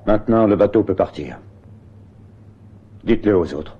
Maintenant, le bateau peut partir. Dites-le aux autres.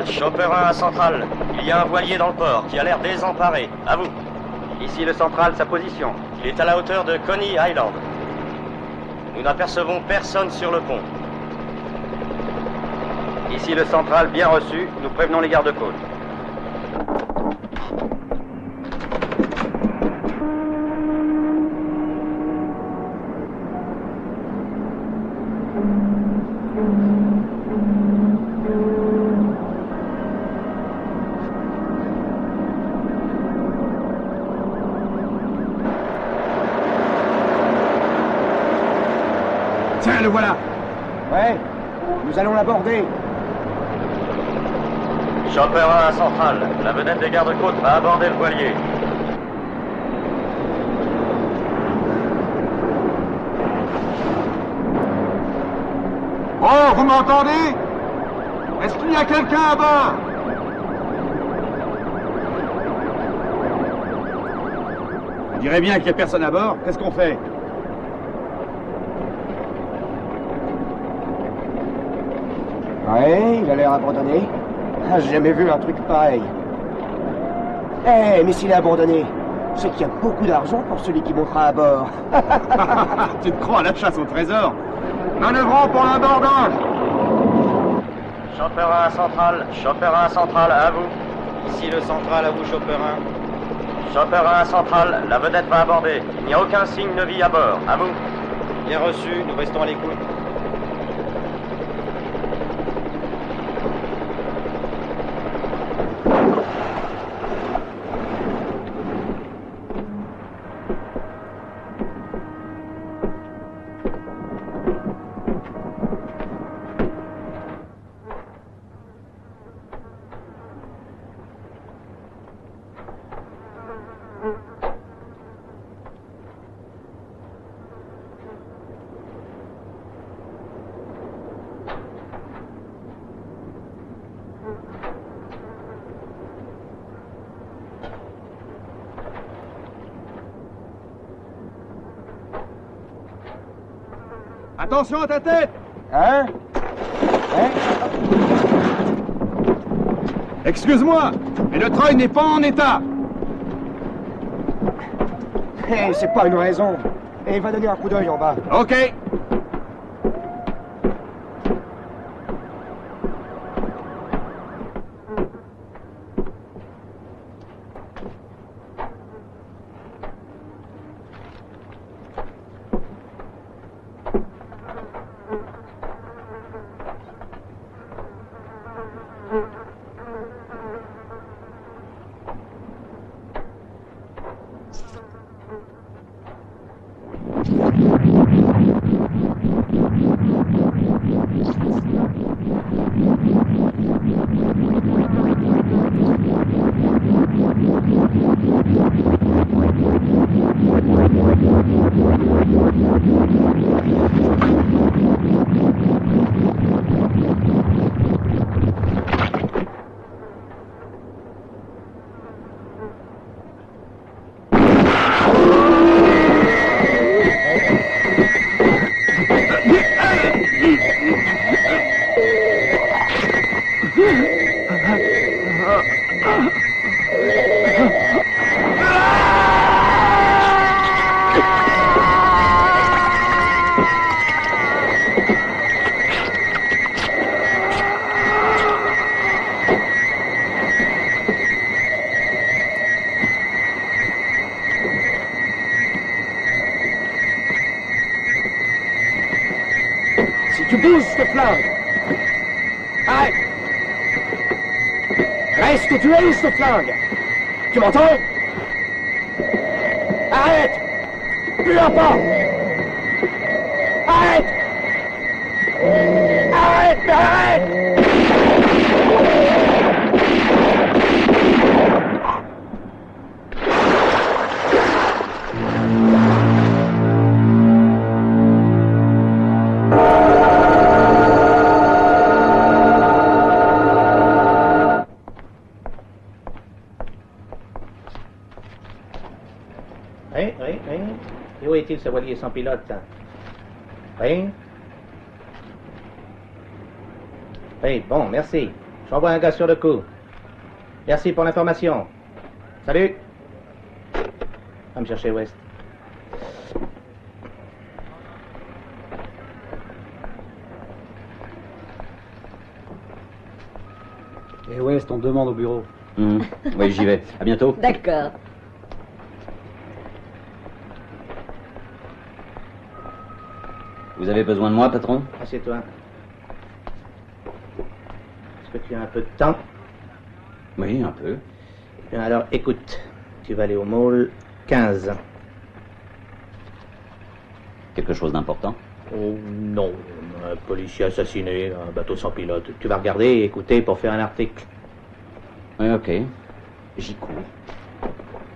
Chopper 1 à centrale. Il y a un voilier dans le port qui a l'air désemparé. À vous. Ici le central, sa position. Il est à la hauteur de Coney Island. Nous n'apercevons personne sur le pont. Ici le central, bien reçu. Nous prévenons les gardes-côtes. Tiens, le voilà. Ouais, nous allons l'aborder. Chopper 1 à centrale. La vedette des gardes-côtes va aborder le voilier. Oh, vous m'entendez? Est-ce qu'il y a quelqu'un à bord? On dirait bien qu'il n'y a personne à bord. Qu'est-ce qu'on fait? Ouais, il a l'air abandonné. Ah, j'ai jamais vu un truc pareil. Eh, mais s'il est abandonné, c'est qu'il y a beaucoup d'argent pour celui qui montera à bord. Tu te crois à la chasse au trésor? Manœuvrons pour l'abordage. Chopper 1 à centrale. Chopper 1 à centrale. À vous. Ici le central, à vous, Chopper 1. Chopper 1 à centrale. La vedette va aborder. Il n'y a aucun signe de vie à bord. À vous. Bien reçu. Nous restons à l'écoute. Attention à ta tête! Hein? Hein? Excuse-moi, mais le treuil n'est pas en état! Eh, c'est pas une raison. Et va donner un coup d'œil en bas. Ok! Tu bouges, je te flingue! Arrête! Reste où tu es ou je te flingue! Tu m'entends? Arrête! Plus un pas! Arrête! Arrête, mais arrête! Oui. Et où est-il ce voilier sans pilote? Oui. Oui, bon, merci. J'envoie un gars sur le coup. Merci pour l'information. Salut. Va me chercher West. Et West, on demande au bureau. Oui, j'y vais. À bientôt. D'accord. Vous avez besoin de moi, patron? Assieds-toi. Est-ce que tu as un peu de temps? Oui, un peu. Bien alors, écoute. Tu vas aller au mall 15. Quelque chose d'important? Oh non, un policier assassiné, un bateau sans pilote. Tu vas regarder et écouter pour faire un article. Oui, ok. J'y cours.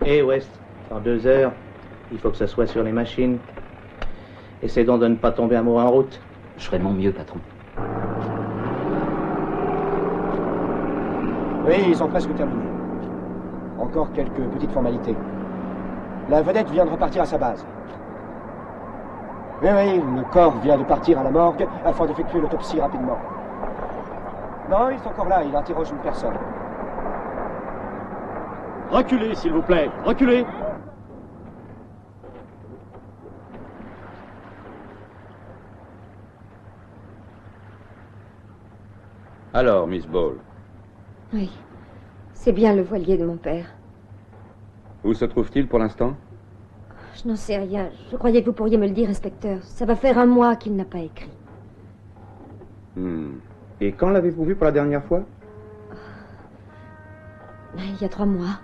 Et West, dans 2 heures, il faut que ce soit sur les machines. Essaie donc de ne pas tomber amoureux en route. Je ferai de mon mieux, patron. Oui, ils sont presque terminés. Encore quelques petites formalités. La vedette vient de repartir à sa base. Oui, le corps vient de partir à la morgue afin d'effectuer l'autopsie rapidement. Non, il est encore là, il interroge une personne. Reculez, s'il vous plaît, reculez! Alors, Miss Ball, Oui. C'est bien le voilier de mon père. où se trouve-t-il pour l'instant? Je n'en sais rien. Je croyais que vous pourriez me le dire, inspecteur. Ça va faire 1 mois qu'il n'a pas écrit. Et quand l'avez-vous vu pour la dernière fois? Il y a 3 mois.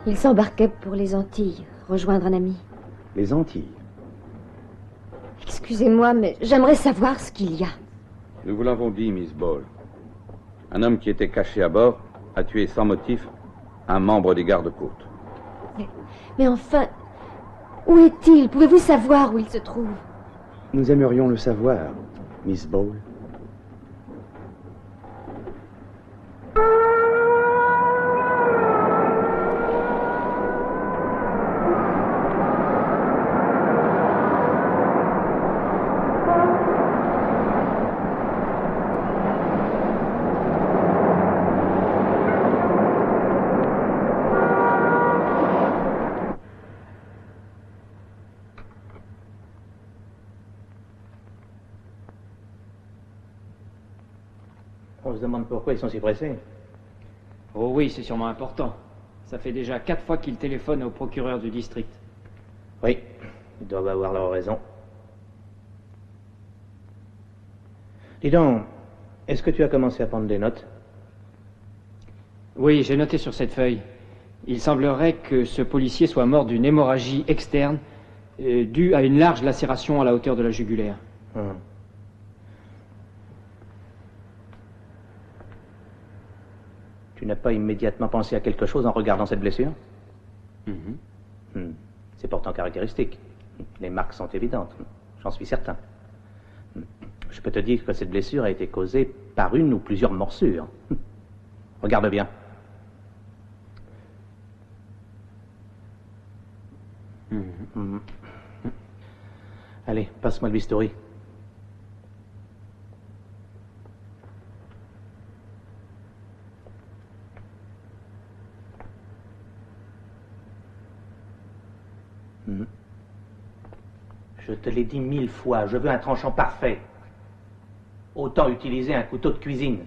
Il s'embarquait pour les Antilles, rejoindre un ami. Les Antilles. Excusez-moi, mais j'aimerais savoir ce qu'il y a. Nous vous l'avons dit, Miss Ball. Un homme qui était caché à bord a tué sans motif un membre des gardes-côtes. Mais enfin, où est-il? Pouvez-vous savoir où il se trouve? Nous aimerions le savoir, Miss Ball. On se demande pourquoi ils sont si pressés. Oh oui, c'est sûrement important. Ça fait déjà 4 fois qu'ils téléphonent au procureur du district. Oui, ils doivent avoir leur raison. Dis donc, est-ce que tu as commencé à prendre des notes? Oui, j'ai noté sur cette feuille. Il semblerait que ce policier soit mort d'une hémorragie externe due à une large lacération à la hauteur de la jugulaire. Tu n'as pas immédiatement pensé à quelque chose en regardant cette blessure? C'est pourtant caractéristique. Les marques sont évidentes, j'en suis certain. Je peux te dire que cette blessure a été causée par une ou plusieurs morsures. Regarde bien. Allez, passe-moi le bistouri. Je te l'ai dit 1000 fois, je veux un tranchant parfait. Autant utiliser un couteau de cuisine.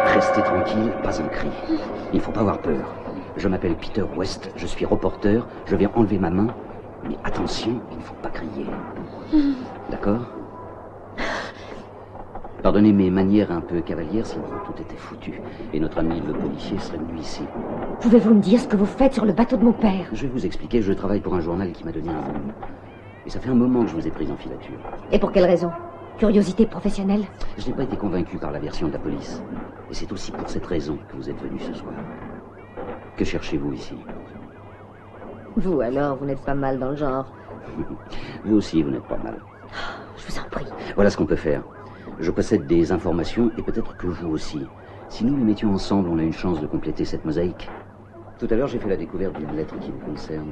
Restez tranquille, pas un cri. Il ne faut pas avoir peur. Je m'appelle Peter West, je suis reporter, je viens enlever ma main. Mais attention, il ne faut pas crier. D'accord? Pardonnez mes manières un peu cavalières, sinon tout était foutu. Et notre ami le policier serait venu ici. Pouvez-vous me dire ce que vous faites sur le bateau de mon père? Je vais vous expliquer, je travaille pour un journal qui m'a donné un nom. Et ça fait un moment que je vous ai pris en filature. Et pour quelle raison? Curiosité professionnelle? Je n'ai pas été convaincu par la version de la police. Et c'est aussi pour cette raison que vous êtes venu ce soir. Que cherchez-vous ici? Vous alors, vous n'êtes pas mal dans le genre. Vous aussi, vous n'êtes pas mal. Je vous en prie. Voilà ce qu'on peut faire. Je possède des informations et peut-être que vous aussi. Si nous les mettions ensemble, on a une chance de compléter cette mosaïque. Tout à l'heure, j'ai fait la découverte d'une lettre qui vous concerne.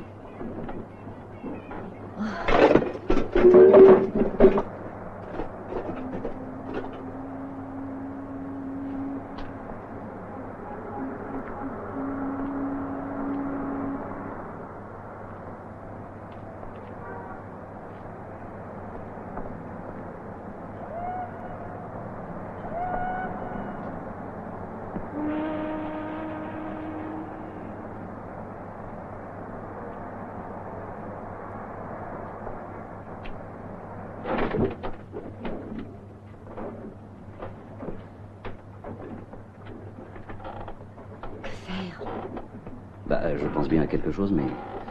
Je pense bien à quelque chose, mais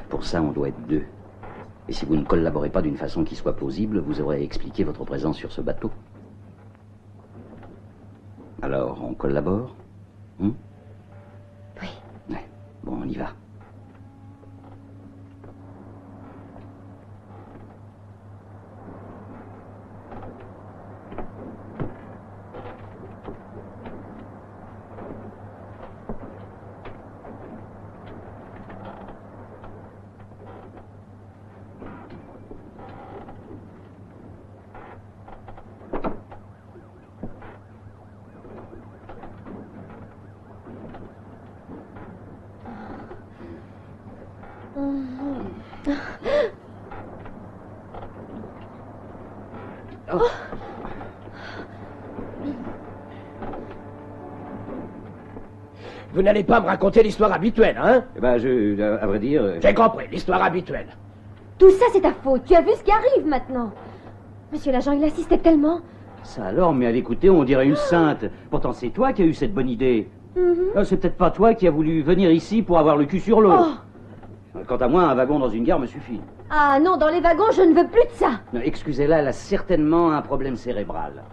pour ça, on doit être deux. Et si vous ne collaborez pas d'une façon qui soit plausible, vous aurez expliqué votre présence sur ce bateau. Alors, on collabore? Oui. Ouais. Bon, on y va. Vous n'allez pas me raconter l'histoire habituelle, hein? Eh ben, à vrai dire... J'ai compris, l'histoire habituelle. Tout ça, c'est ta faute. Tu as vu ce qui arrive maintenant. Monsieur l'agent, il insistait tellement. Ça alors, mais à l'écouter, on dirait une sainte. Pourtant, c'est toi qui as eu cette bonne idée. C'est peut-être pas toi qui as voulu venir ici pour avoir le cul sur l'eau. Quant à moi, un wagon dans une gare me suffit. Ah non, dans les wagons, je ne veux plus de ça. Excusez-la, elle a certainement un problème cérébral.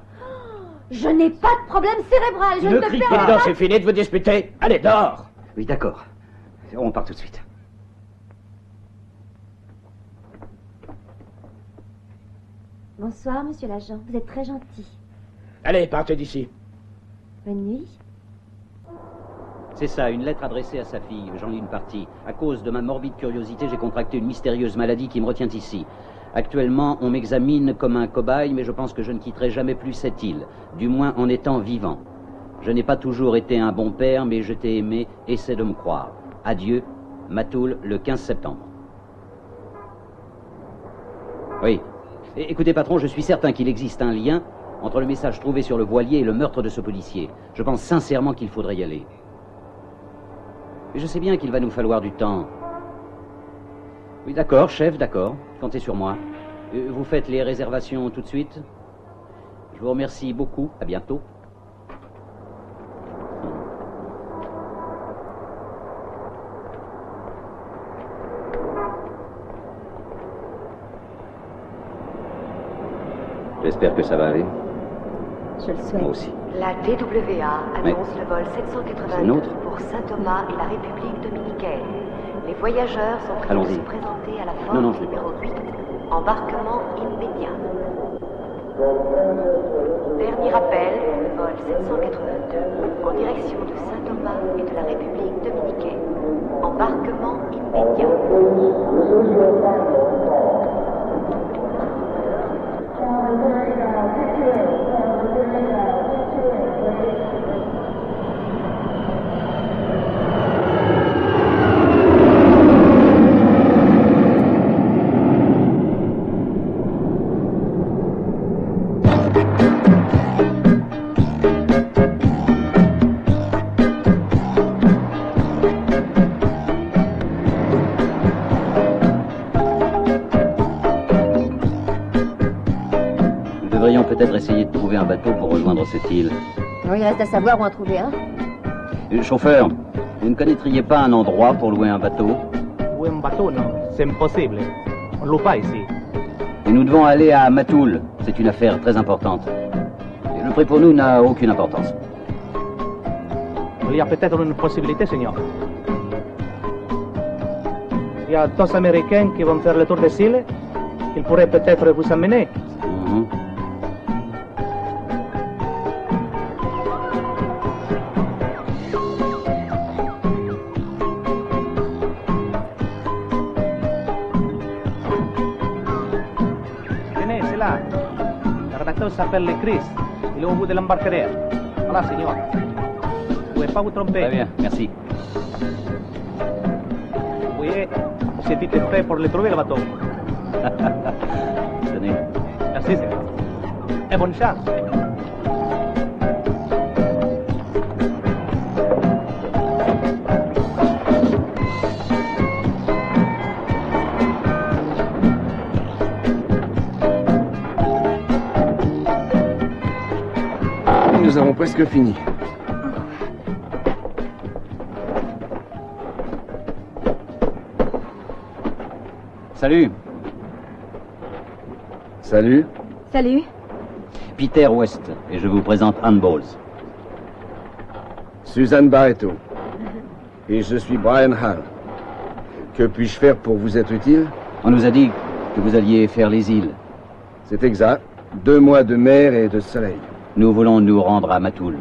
Je n'ai pas de problème cérébral. Je ne crie me pas. permets Non, pas. c'est fini de vous disputer. Allez, dehors. Oui, d'accord. On part tout de suite. Bonsoir, monsieur l'agent. Vous êtes très gentil. Allez, partez d'ici. Bonne nuit. C'est ça, une lettre adressée à sa fille. J'en lis une partie. À cause de ma morbide curiosité, j'ai contracté une mystérieuse maladie qui me retient ici. Actuellement, on m'examine comme un cobaye, mais je pense que je ne quitterai jamais plus cette île, du moins en étant vivant. Je n'ai pas toujours été un bon père, mais je t'ai aimé, essaie de me croire. Adieu, Matoul, le 15 septembre. Oui. Écoutez, patron, je suis certain qu'il existe un lien entre le message trouvé sur le voilier et le meurtre de ce policier. Je pense sincèrement qu'il faudrait y aller. Mais je sais bien qu'il va nous falloir du temps. Oui, d'accord, chef, d'accord. Comptez sur moi. Vous faites les réservations tout de suite? Je vous remercie beaucoup. À bientôt. J'espère que ça va aller. Je le souhaite. Moi aussi. La TWA annonce le vol C'est 782 nôtre. pour Saint-Thomas et la République dominicaine. Les voyageurs sont priés de Allons-y. se présenter à la Non, non, porte je l'ai pas. numéro 8. Embarquement immédiat. Dernier appel pour le vol 782 en direction de Saint-Thomas et de la République dominicaine. Embarquement immédiat. Nous devrions peut-être essayer de trouver un bateau pour rejoindre cette île. Oui, il reste à savoir où en trouver un. Chauffeur, vous ne connaîtriez pas un endroit pour louer un bateau? Ou un bateau, non, c'est impossible. On ne loue pas ici. Et nous devons aller à Matoul. C'est une affaire très importante. Et le prix pour nous n'a aucune importance. Il y a peut-être une possibilité, Seigneur. Il y a deux Américains qui vont faire le tour des îles. Ils pourraient peut-être vous amener. Mhm. Tenez, c'est là. Le rédacteur s'appelle Chris. Il est au bout de l'embarcadère. Voilà, Seigneur. Vous ne pouvez pas vous tromper. Très bien, merci. Vous voyez, c'est vite fait pour le trouver, le bateau. Tenez. Merci, Seigneur. Et bonne chance. Nous avons presque fini. Salut. Salut. Salut. Peter West, et je vous présente Ann Bowles. Suzanne Barreto. Et je suis Brian Hall. Que puis-je faire pour vous être utile? On nous a dit que vous alliez faire les îles. C'est exact. 2 mois de mer et de soleil. Nous voulons nous rendre à Matoul.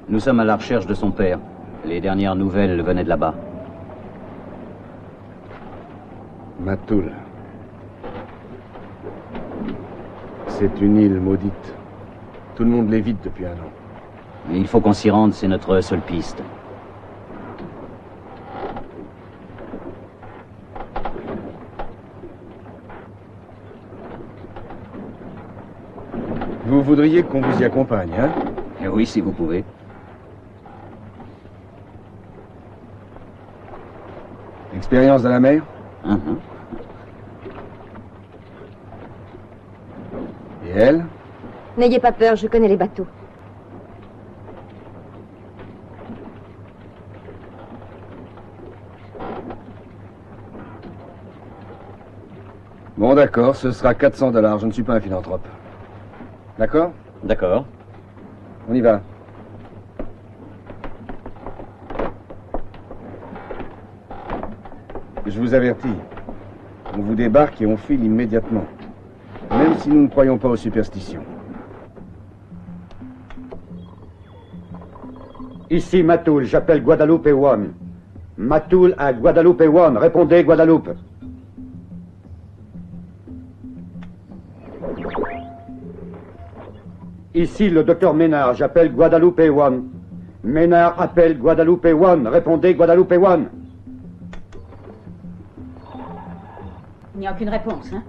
Nous sommes à la recherche de son père. Les dernières nouvelles venaient de là-bas. Matoul. C'est une île maudite. Tout le monde l'évite depuis 1 an. Mais il faut qu'on s'y rende, c'est notre seule piste. Vous voudriez qu'on vous y accompagne, hein? Eh oui, si vous pouvez. Expérience dans la mer? Et elle? N'ayez pas peur, je connais les bateaux. Bon, d'accord, ce sera 400 $. Je ne suis pas un philanthrope. D'accord? D'accord. On y va. Je vous avertis. On vous débarque et on file immédiatement. Même si nous ne croyons pas aux superstitions. Ici Matoul, j'appelle Guadeloupe et One. Matoul à Guadeloupe et One. Répondez, Guadeloupe. Ici le docteur Ménard, j'appelle Guadeloupe et One. Ménard appelle Guadeloupe et One. Répondez, Guadeloupe et One. Il n'y a aucune réponse, hein?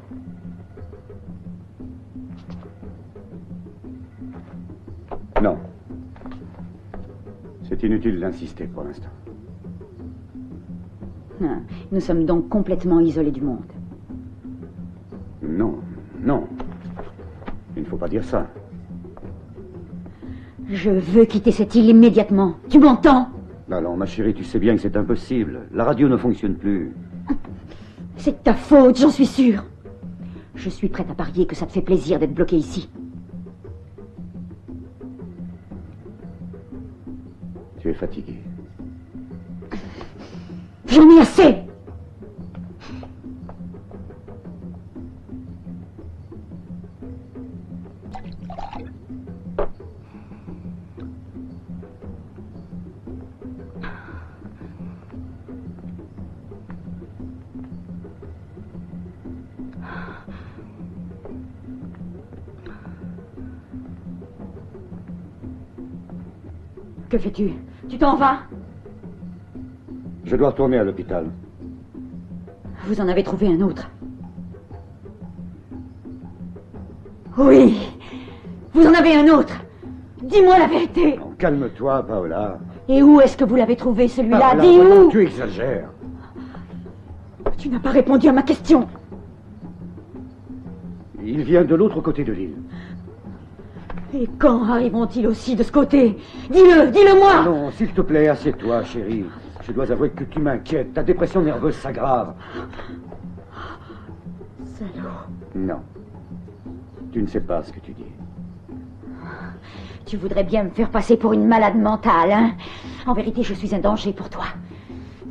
Non. C'est inutile d'insister pour l'instant. Nous sommes donc complètement isolés du monde. Non, non. Il ne faut pas dire ça. Je veux quitter cette île immédiatement. Tu m'entends? Allons, ma chérie, tu sais bien que c'est impossible. La radio ne fonctionne plus. C'est de ta faute, j'en suis sûre. Je suis prête à parier que ça te fait plaisir d'être bloqué ici. Tu es fatigué. J'en ai assez! Que fais-tu? Tu t'en vas? Je dois retourner à l'hôpital. Vous en avez trouvé un autre? Oui! Vous en avez un autre! Dis-moi la vérité! Oh, calme-toi, Paola. Et où est-ce que vous l'avez trouvé, celui-là? Paola, Dis vraiment, où? tu exagères. Tu n'as pas répondu à ma question. Il vient de l'autre côté de l'île. Et quand arriveront-ils aussi de ce côté? Dis-le, dis-le-moi! Non, s'il te plaît, assieds-toi, chérie. Je dois avouer que tu m'inquiètes. Ta dépression nerveuse s'aggrave. Salaud. Non. Tu ne sais pas ce que tu dis. Tu voudrais bien me faire passer pour une malade mentale, hein? En vérité, je suis un danger pour toi.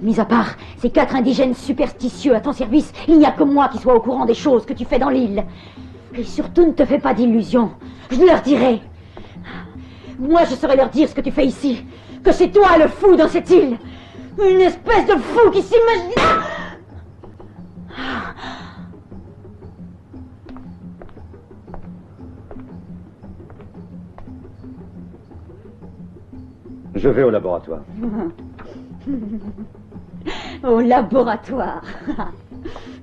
Mis à part ces 4 indigènes superstitieux à ton service, il n'y a que moi qui sois au courant des choses que tu fais dans l'île. Et surtout, ne te fais pas d'illusions. Je leur dirai. Moi, je saurais leur dire ce que tu fais ici. Que c'est toi le fou dans cette île. Une espèce de fou qui s'imagine... Je vais au laboratoire. Au laboratoire.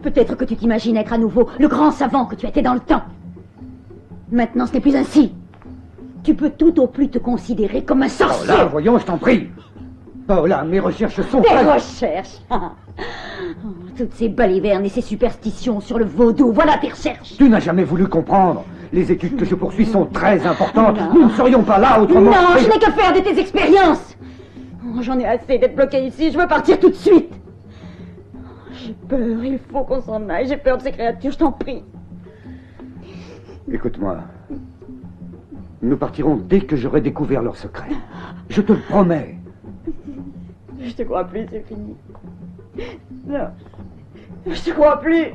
Peut-être que tu t'imagines être à nouveau le grand savant que tu étais dans le temps. Maintenant, ce n'est plus ainsi. Tu peux tout au plus te considérer comme un sorcier. Paola, voyons, je t'en prie. Paola, mes recherches sont... Des recherches. Toutes ces balivernes et ces superstitions sur le vaudou, voilà tes recherches. Tu n'as jamais voulu comprendre. Les études que je poursuis sont très importantes. Nous ne serions pas là autrement. Non, je n'ai que faire de tes expériences. Oh, j'en ai assez d'être bloqué ici, je veux partir tout de suite. J'ai peur. Il faut qu'on s'en aille. J'ai peur de ces créatures, je t'en prie. Écoute-moi. Nous partirons dès que j'aurai découvert leur secret. Je te le promets. Je te crois plus, c'est fini. Non. Je te crois plus.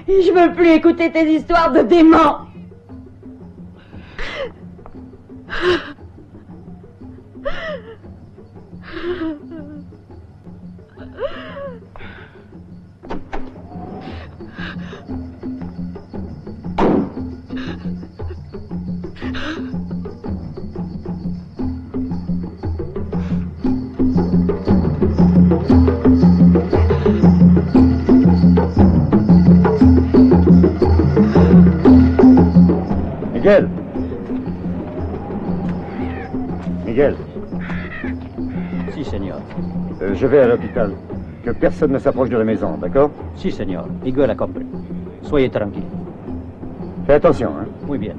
Je veux plus écouter tes histoires de démons. Miguel. Miguel. Si, Seigneur. Je vais à l'hôpital. Que personne ne s'approche de la maison, d'accord? Si, Seigneur. Miguel a compris. Soyez tranquille. Fais attention, hein? Muy bien.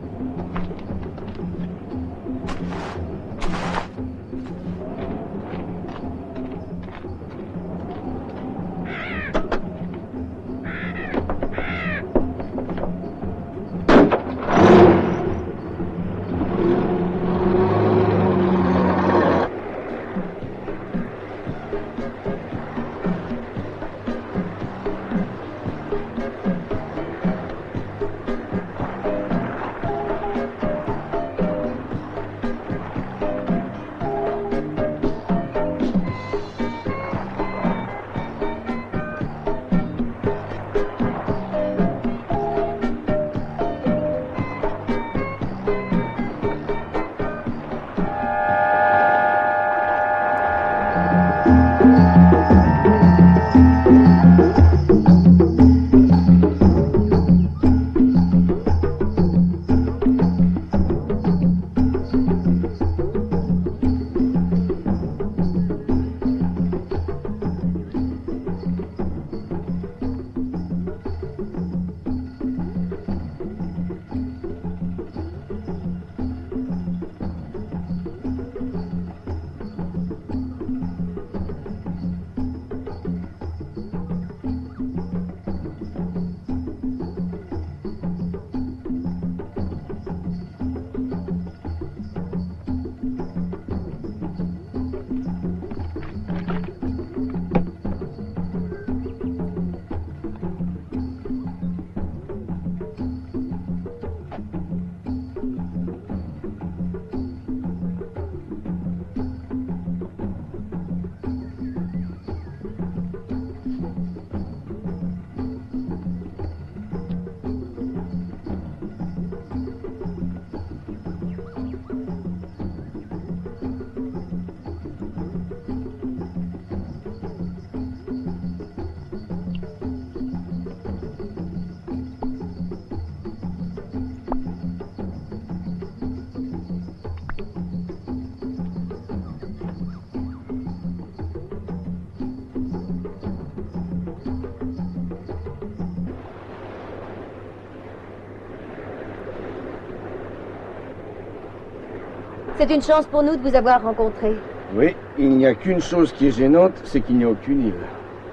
C'est une chance pour nous de vous avoir rencontré. Oui, il n'y a qu'une chose qui est gênante, c'est qu'il n'y a aucune île.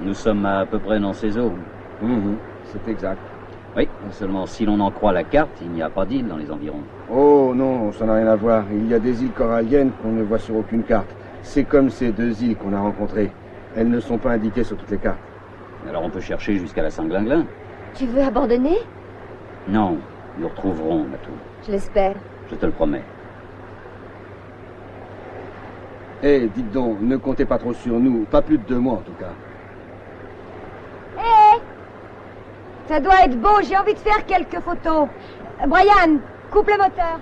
Nous sommes à peu près dans ces eaux. C'est exact. Oui, seulement si l'on en croit la carte, il n'y a pas d'île dans les environs. Oh non, ça n'a rien à voir. Il y a des îles coralliennes qu'on ne voit sur aucune carte. C'est comme ces deux îles qu'on a rencontrées. Elles ne sont pas indiquées sur toutes les cartes. Alors on peut chercher jusqu'à la Saint-Glinglin. Tu veux abandonner? Non, nous retrouverons Matou. Je l'espère. Je te le promets. Eh, dites donc, ne comptez pas trop sur nous. Pas plus de 2 mois en tout cas. Hé! Ça doit être beau, j'ai envie de faire quelques photos. Brian, coupe le moteur.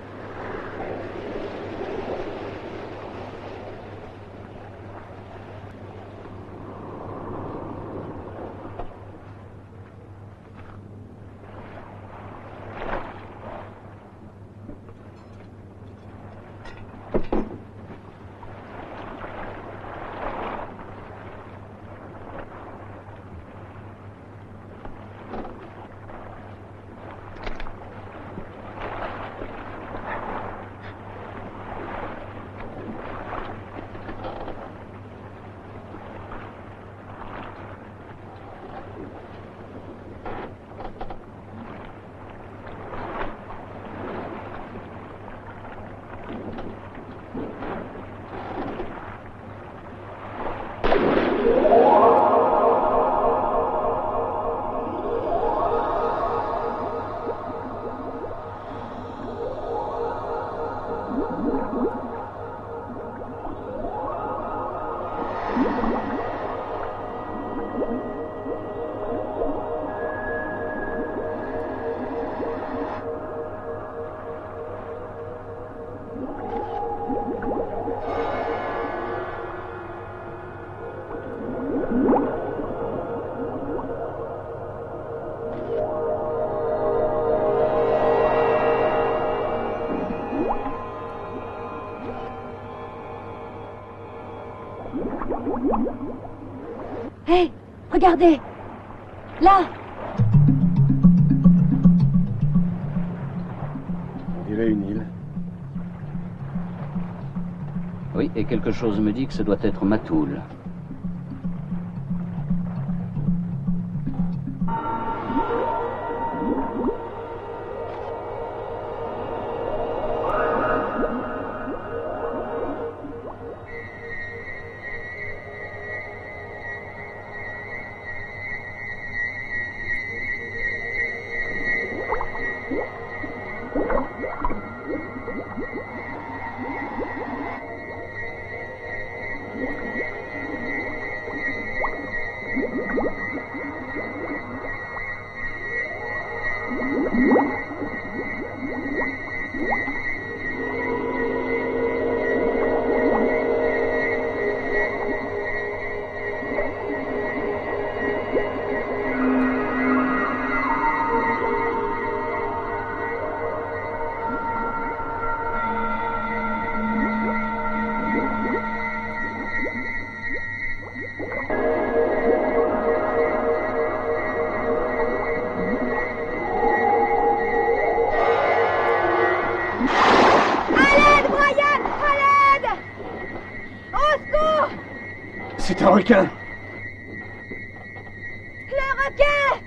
Hé, regardez. Là. On dirait une île. Oui, et quelque chose me dit que ce doit être Matoul. C'est un requin. Le requin!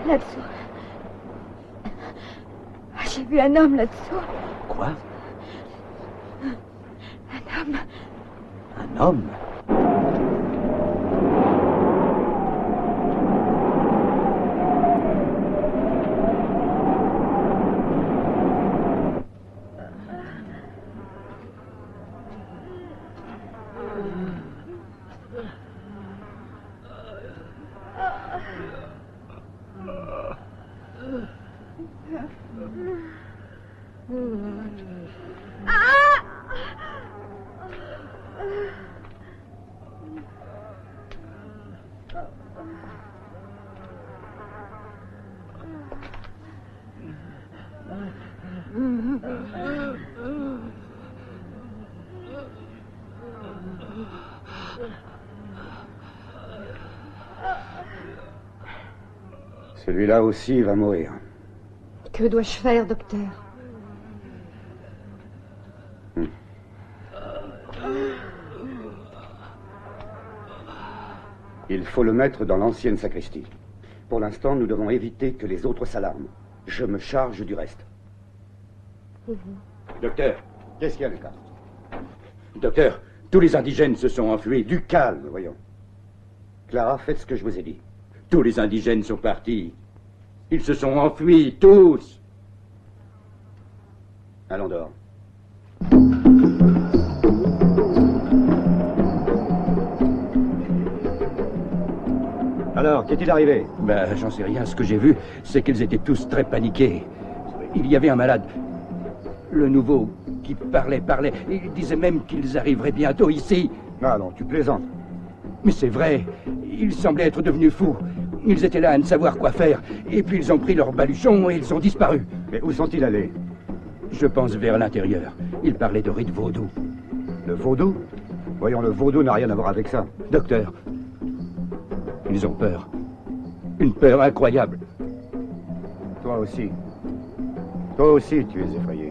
Là-dessous. J'ai vu un homme là-dessous. Quoi? Un homme. Un homme? Celui-là aussi va mourir. Que dois-je faire, docteur? Il faut le mettre dans l'ancienne sacristie. Pour l'instant, nous devons éviter que les autres s'alarment. Je me charge du reste. Docteur, Qu'est-ce qu'il y a, Lucas? docteur, tous les indigènes se sont enfuis. Du calme, voyons. Clara, faites ce que je vous ai dit. Tous les indigènes sont partis. Ils se sont enfuis, tous. Allons dehors. Alors, qu'est-il arrivé? Ben, j'en sais rien. Ce que j'ai vu, c'est qu'ils étaient tous très paniqués. Il y avait un malade, le nouveau, qui parlait. Il disait même qu'ils arriveraient bientôt ici. Ah non, tu plaisantes. Mais c'est vrai, ils semblaient être devenus fous. Ils étaient là à ne savoir quoi faire. Et puis ils ont pris leur baluchon et ils ont disparu. Mais où sont-ils allés? Je pense vers l'intérieur. Ils parlaient de rite vaudou. Le vaudou? Voyons, le vaudou n'a rien à voir avec ça. Docteur, ils ont peur. Une peur incroyable. Toi aussi. Toi aussi, tu es effrayé.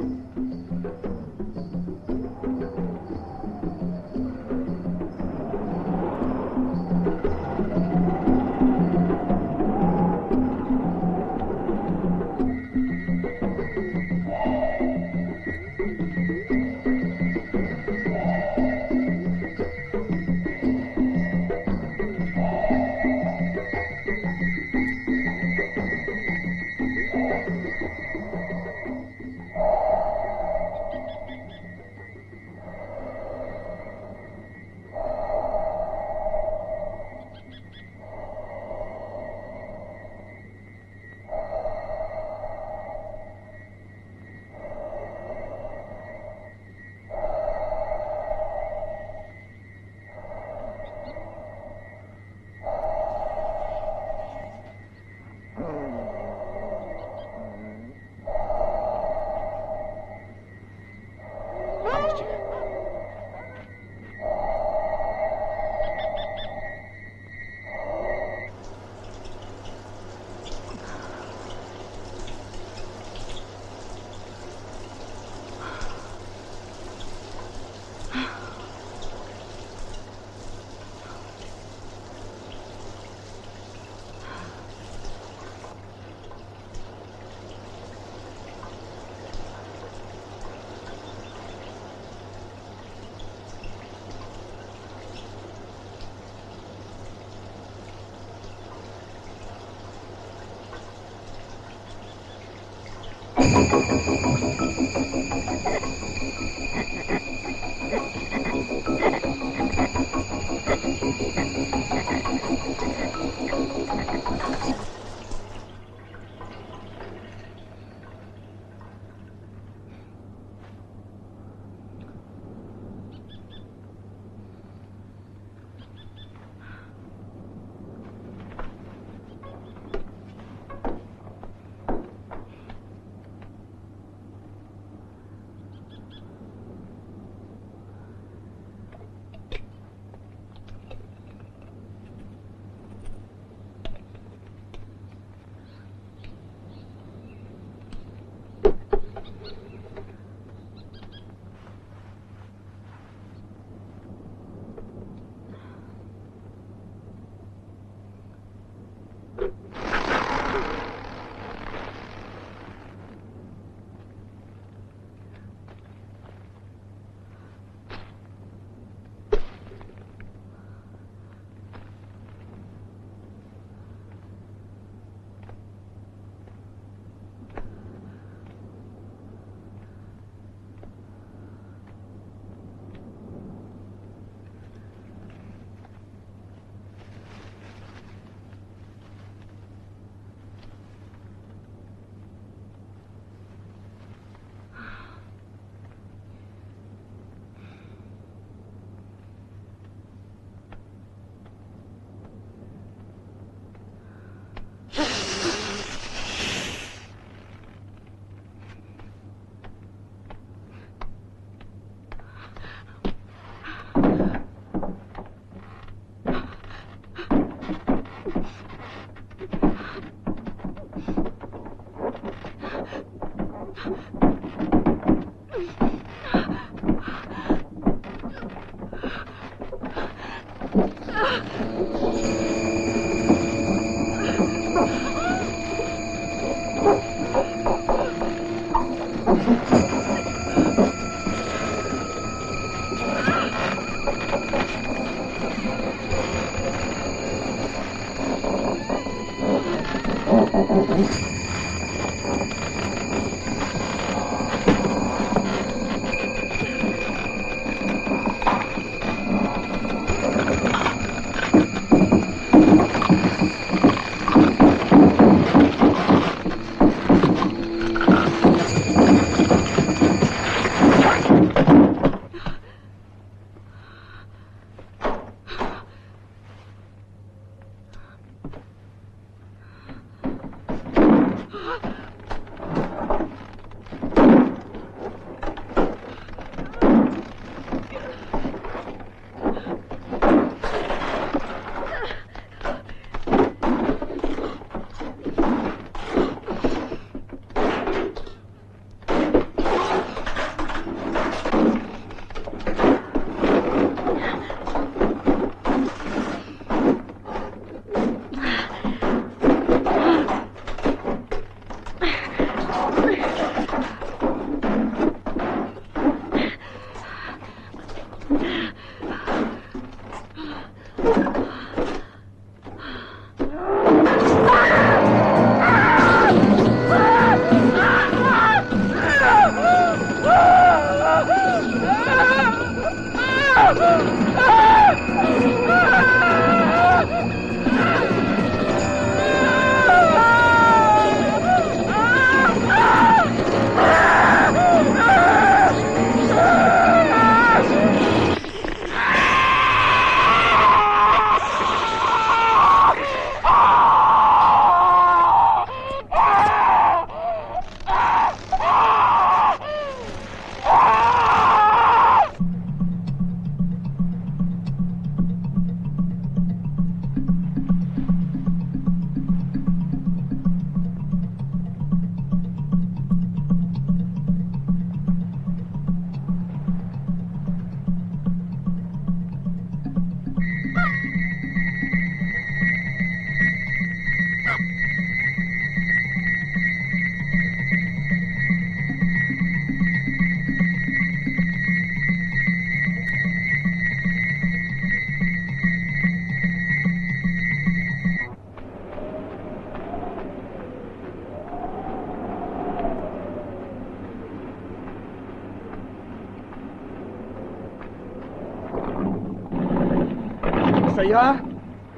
Ça ira?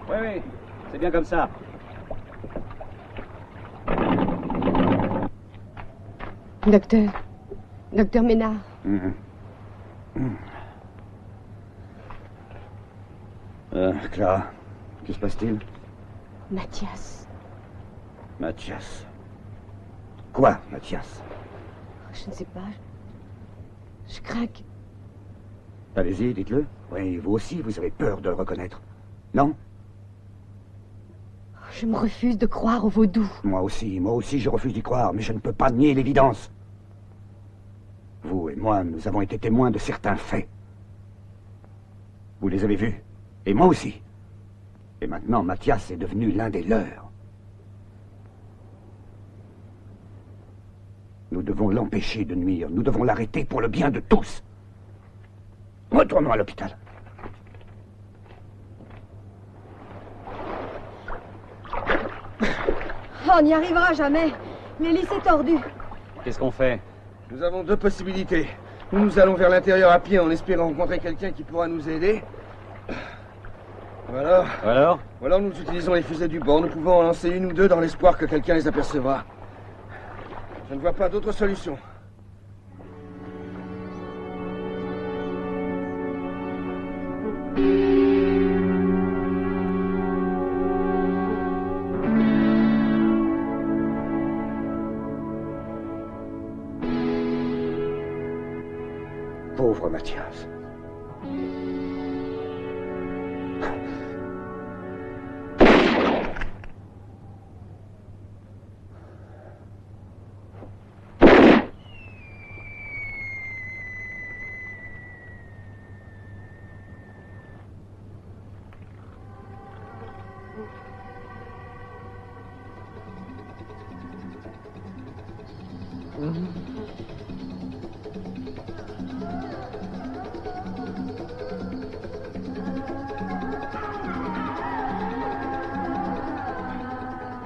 Oui, oui, c'est bien comme ça. Docteur Ménard. Clara, que se passe-t-il? Mathias. Mathias. Quoi, Mathias? Je ne sais pas. Je crains que... Allez-y, dites-le. Oui, vous aussi, vous avez peur de le reconnaître. Non? Je me refuse de croire au vaudou. Moi aussi, je refuse d'y croire, mais je ne peux pas nier l'évidence. Vous et moi, nous avons été témoins de certains faits. Vous les avez vus. Et moi aussi. Et maintenant, Mathias est devenu l'un des leurs. Nous devons l'empêcher de nuire. Nous devons l'arrêter pour le bien de tous. Retournons à l'hôpital. On n'y arrivera jamais. L'hélice est tordue. Qu'est-ce qu'on fait? Nous avons deux possibilités. Nous allons vers l'intérieur à pied en espérant rencontrer quelqu'un qui pourra nous aider. Ou alors, nous utilisons les fusées du bord. Nous pouvons en lancer une ou deux dans l'espoir que quelqu'un les apercevra. Je ne vois pas d'autre solution. Pauvre Mathias.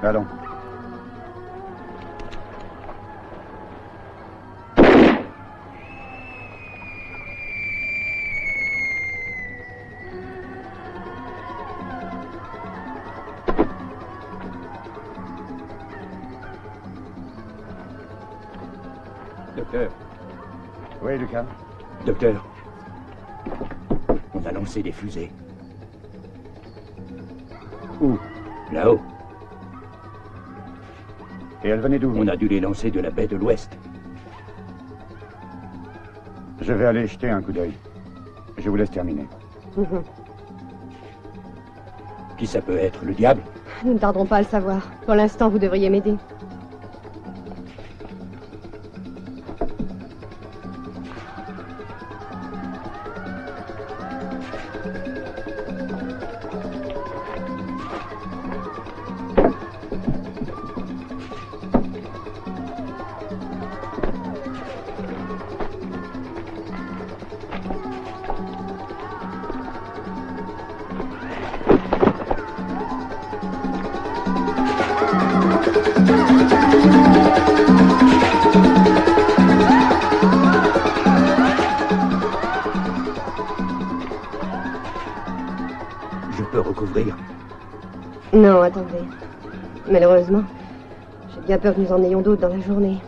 Allons. Docteur. Oui, Lucas. Docteur, on a lancé des fusées. Où? Là-haut. Et elles venaient d'où? On a dû les lancer de la baie de l'Ouest. Je vais aller jeter un coup d'œil. Je vous laisse terminer. Qui ça peut être? Le diable? Nous ne tarderons pas à le savoir. Pour l'instant, vous devriez m'aider. Non, attendez. Malheureusement, j'ai bien peur que nous en ayons d'autres dans la journée.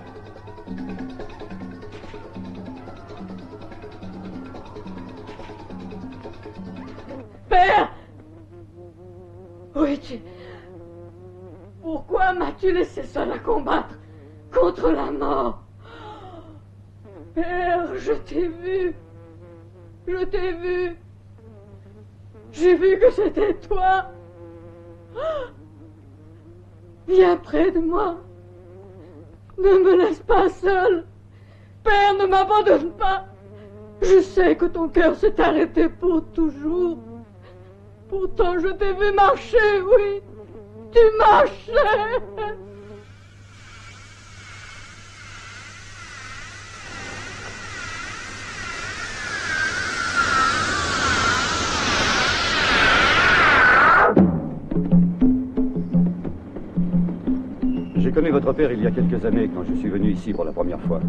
Père! Où es-tu? Pourquoi m'as-tu laissé seul à combattre contre la mort? Père, je t'ai vu. Je t'ai vu. J'ai vu que c'était toi. Viens près de moi. Ne me laisse pas seul. Père, ne m'abandonne pas. Je sais que ton cœur s'est arrêté pour toujours. Pourtant, je t'ai vu marcher, oui. Tu marchais. J'ai connu votre père il y a quelques années quand je suis venu ici pour la première fois.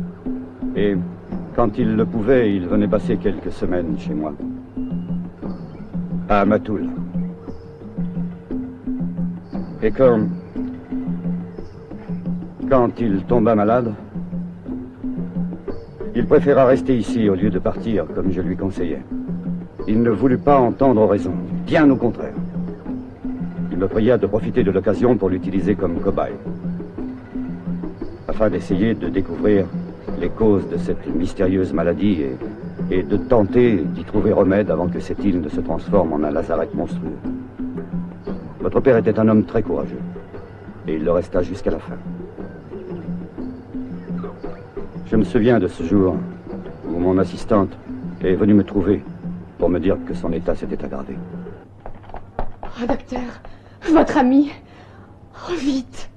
Et quand il le pouvait, il venait passer quelques semaines chez moi. À Matoul. Et quand il tomba malade, il préféra rester ici au lieu de partir comme je lui conseillais. Il ne voulut pas entendre raison, bien au contraire. Il me pria de profiter de l'occasion pour l'utiliser comme cobaye, afin d'essayer de découvrir les causes de cette mystérieuse maladie et de tenter d'y trouver remède avant que cette île ne se transforme en un lazaret monstrueux. Votre père était un homme très courageux, et il le resta jusqu'à la fin. Je me souviens de ce jour où mon assistante est venue me trouver pour me dire que son état s'était aggravé. Oh, docteur, votre ami. Oh, vite.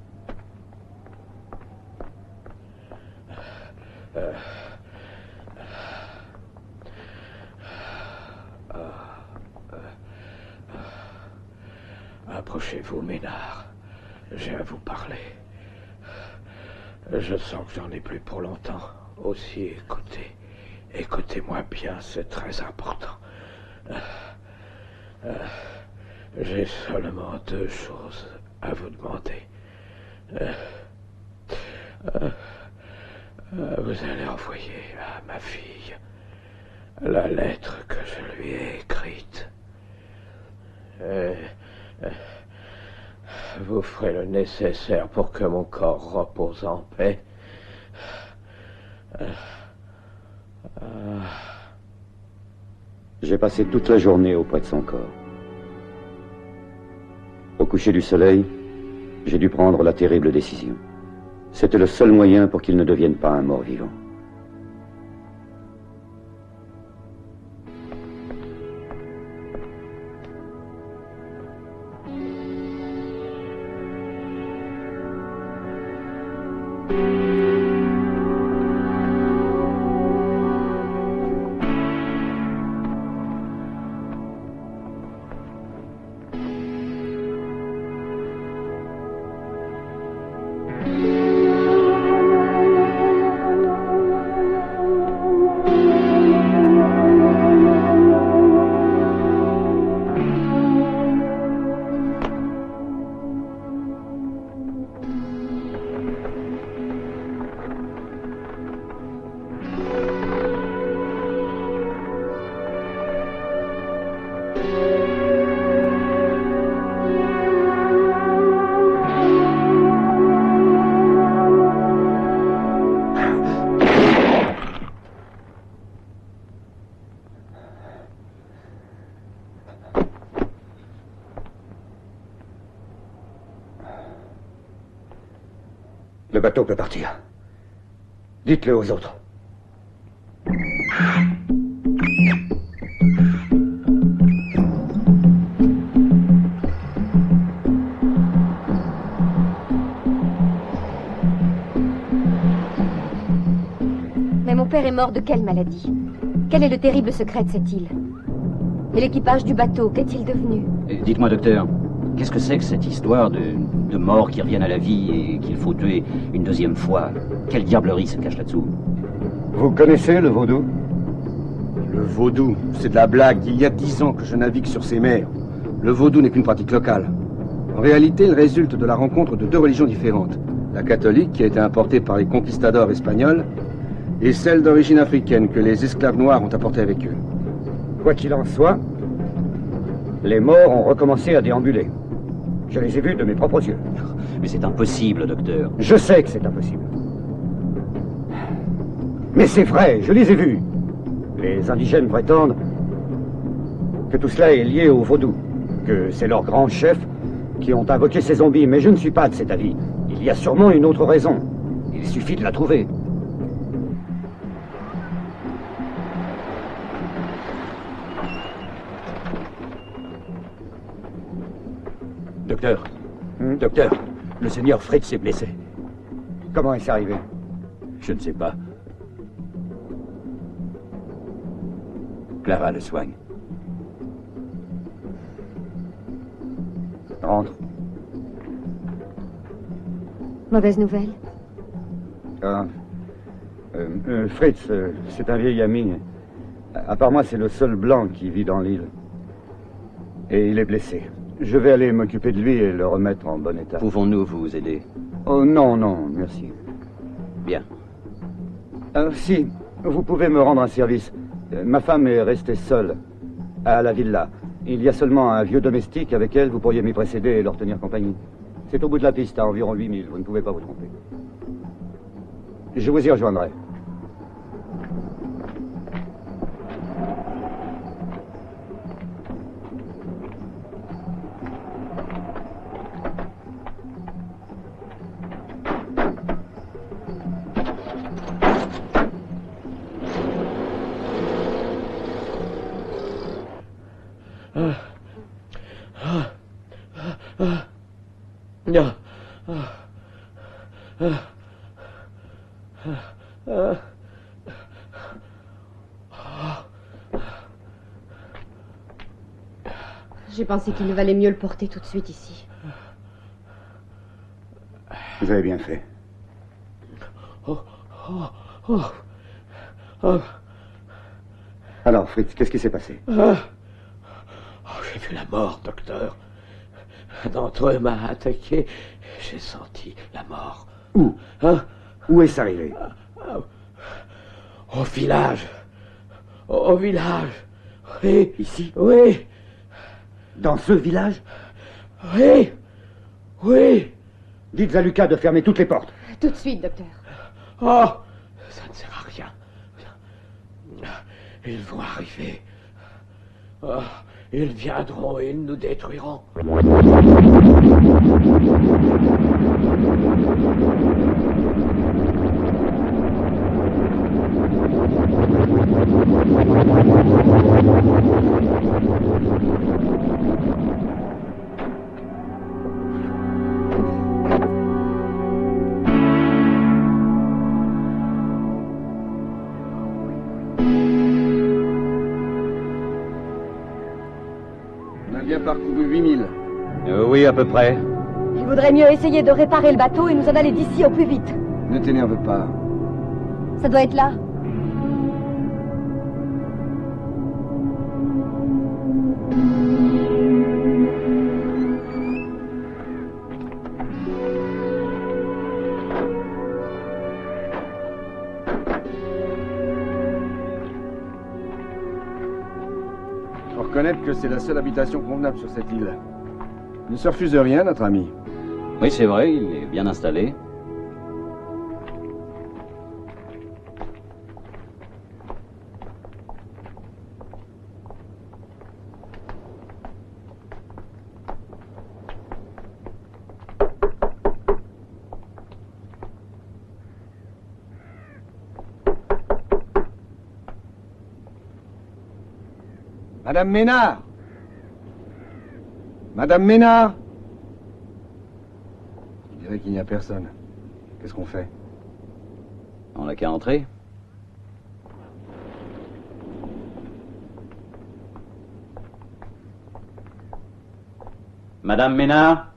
Approchez-vous, Ménard. J'ai à vous parler. Je sens que j'en ai plus pour longtemps. Aussi, écoutez. Écoutez-moi bien, c'est très important. J'ai seulement 2 choses à vous demander. Vous allez envoyer à ma fille la lettre que je lui ai écrite. Vous ferez le nécessaire pour que mon corps repose en paix. J'ai passé toute la journée auprès de son corps. Au coucher du soleil, j'ai dû prendre la terrible décision. C'était le seul moyen pour qu'il ne devienne pas un mort-vivant. Le bateau peut partir. Dites-le aux autres. Mais mon père est mort de quelle maladie? Quel est le terrible secret de cette île? Et l'équipage du bateau, qu'est-il devenu? Dites-moi, docteur, qu'est-ce que c'est que cette histoire de morts qui reviennent à la vie et qu'il faut tuer une deuxième fois? Quelle diablerie se cache là-dessous? Vous connaissez le vaudou? Le vaudou, c'est de la blague. Il y a 10 ans que je navigue sur ces mers. Le vaudou n'est qu'une pratique locale. En réalité, il résulte de la rencontre de deux religions différentes. La catholique, qui a été importée par les conquistadors espagnols, et celle d'origine africaine que les esclaves noirs ont apportée avec eux. Quoi qu'il en soit, les morts ont recommencé à déambuler. Je les ai vus de mes propres yeux. Mais c'est impossible, docteur. Je sais que c'est impossible. Mais c'est vrai, je les ai vus. Les indigènes prétendent que tout cela est lié au vaudou, que c'est leurs grands chefs qui ont invoqué ces zombies, mais je ne suis pas de cet avis. Il y a sûrement une autre raison. Il suffit de la trouver. Docteur, docteur, le seigneur Fritz est blessé. Comment est-ce arrivé? Je ne sais pas. Clara le soigne. Rentre. Mauvaise nouvelle? Fritz, c'est un vieil ami. À part moi, c'est le seul blanc qui vit dans l'île. Et il est blessé. Je vais aller m'occuper de lui et le remettre en bon état. Pouvons-nous vous aider? Oh non, non, merci. Bien. Si, vous pouvez me rendre un service. Ma femme est restée seule à la villa. Il y a seulement un vieux domestique avec elle. Vous pourriez m'y précéder et leur tenir compagnie. C'est au bout de la piste, à environ 8000. Vous ne pouvez pas vous tromper. Je vous y rejoindrai. J'ai pensé qu'il valait mieux le porter tout de suite ici. Vous avez bien fait. Alors, Fritz, qu'est-ce qui s'est passé? J'ai vu la mort, docteur. Un d'entre eux m'a attaqué. J'ai senti la mort. Où? Où est-ce arrivé? Au village. Au village. Oui. Ici? Oui. Dans ce village? Oui. Oui. Dites à Lucas de fermer toutes les portes. Tout de suite, docteur. Oh, ça ne sert à rien. Ils vont arriver. Oh, ils viendront et ils nous détruiront. Parcouru 8000. Oui, à peu près. Il vaudrait mieux essayer de réparer le bateau et nous en aller d'ici au plus vite. Ne t'énerve pas. Ça doit être là. On reconnaît que c'est la seule habitation convenable sur cette île. Il ne se refuse rien, notre ami. Oui, c'est vrai, il est bien installé. Madame Ménard! Madame Ménard! Je dirais qu'il n'y a personne. Qu'est-ce qu'on fait? On n'a qu'à entrer. Madame Ménard?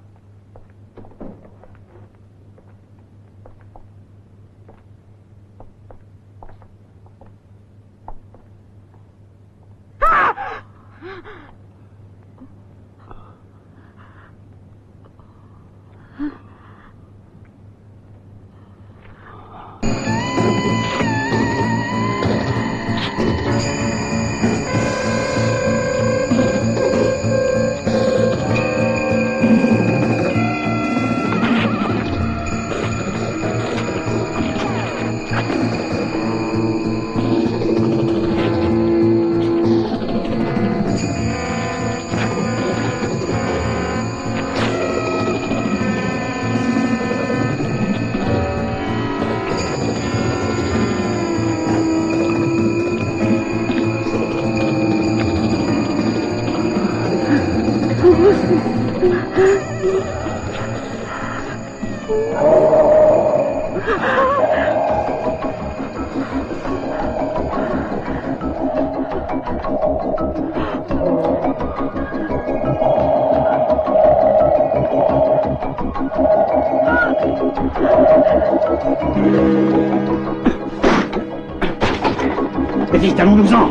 Mais vite, allons-nous-en!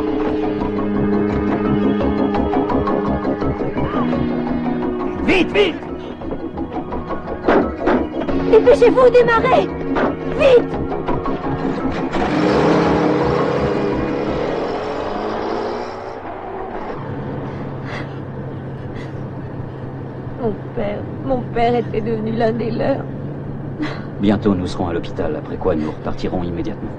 Vite, vite! Dépêchez-vous, démarrez! Vite! Mon père était devenu l'un des leurs. Bientôt nous serons à l'hôpital, après quoi nous repartirons immédiatement.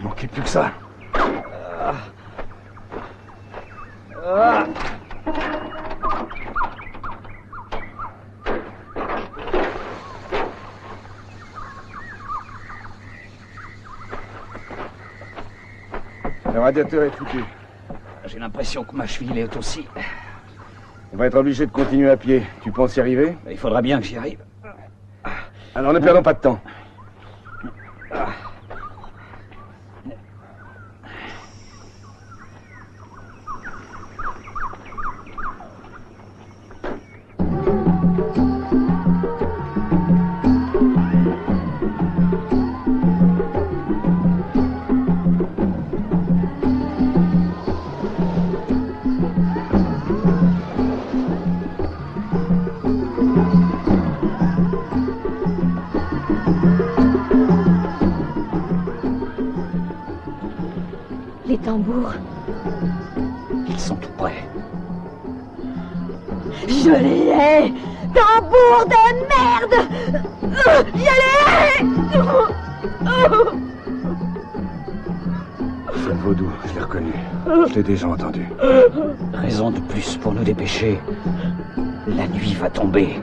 Il manquait plus que ça. Le radiateur est foutu. J'ai l'impression que ma cheville est aussi. On va être obligé de continuer à pied. Tu penses y arriver? Il faudra bien que j'y arrive. Alors ne perdons pas de temps. Les tambours. Ils sont tout près. Je les hais! Tambours de merde! Je les hais! C'est le vaudou, je l'ai reconnu. Je l'ai déjà entendu. Raison de plus pour nous dépêcher. La nuit va tomber.